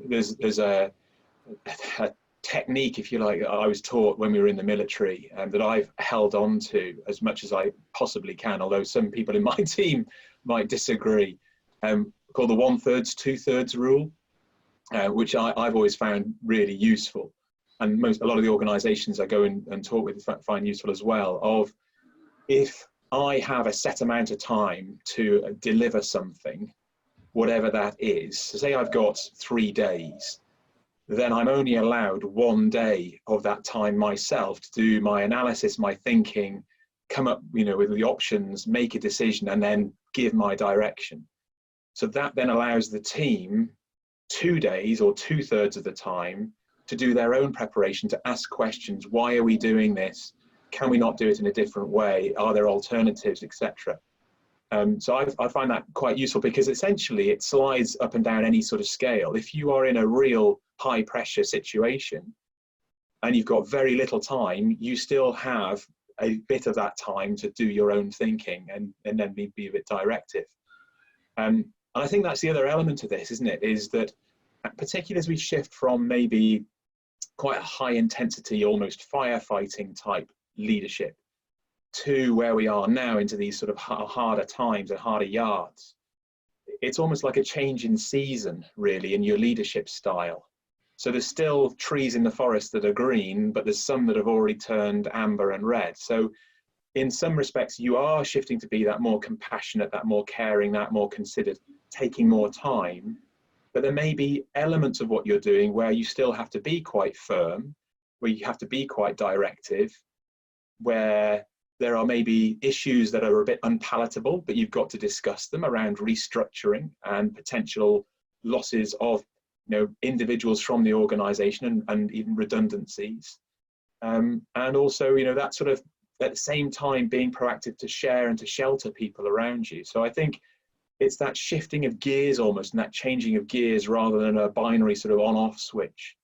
There's a technique, if you like, that I was taught when we were in the military, that I've held on to as much as I possibly can, although some people in my team might disagree, called the 1/3, 2/3 rule, which I've always found really useful. And a lot of the organizations I go in and talk with find useful as well, of if I have a set amount of time to deliver something, whatever that is, so say I've got 3 days, then I'm only allowed 1 day of that time myself to do my analysis, my thinking, come up, with the options, make a decision, and then give my direction. So that then allows the team 2 days or 2/3 of the time to do their own preparation, to ask questions. Why are we doing this? Can we not do it in a different way? Are there alternatives, etc.? So I find that quite useful, because essentially it slides up and down any sort of scale. If you are in a real high pressure situation and you've got very little time, you still have a bit of that time to do your own thinking and then be a bit directive. And I think that's the other element of this, isn't it? Is that particularly as we shift from maybe quite a high intensity, almost firefighting type leadership to where we are now into these sort of harder times and harder yards, it's almost like a change in season, really, in your leadership style. So there's still trees in the forest that are green, but there's some that have already turned amber and red. So in some respects, you are shifting to be that more compassionate, that more caring, that more considered, taking more time. But there may be elements of what you're doing where you still have to be quite firm, where you have to be quite directive, where there are maybe issues that are a bit unpalatable, but you've got to discuss them around restructuring and potential losses of individuals from the organization and even redundancies. And also, that sort of, at the same time, being proactive to share and to shelter people around you. So I think it's that shifting of gears almost, and that changing of gears rather than a binary sort of on-off switch.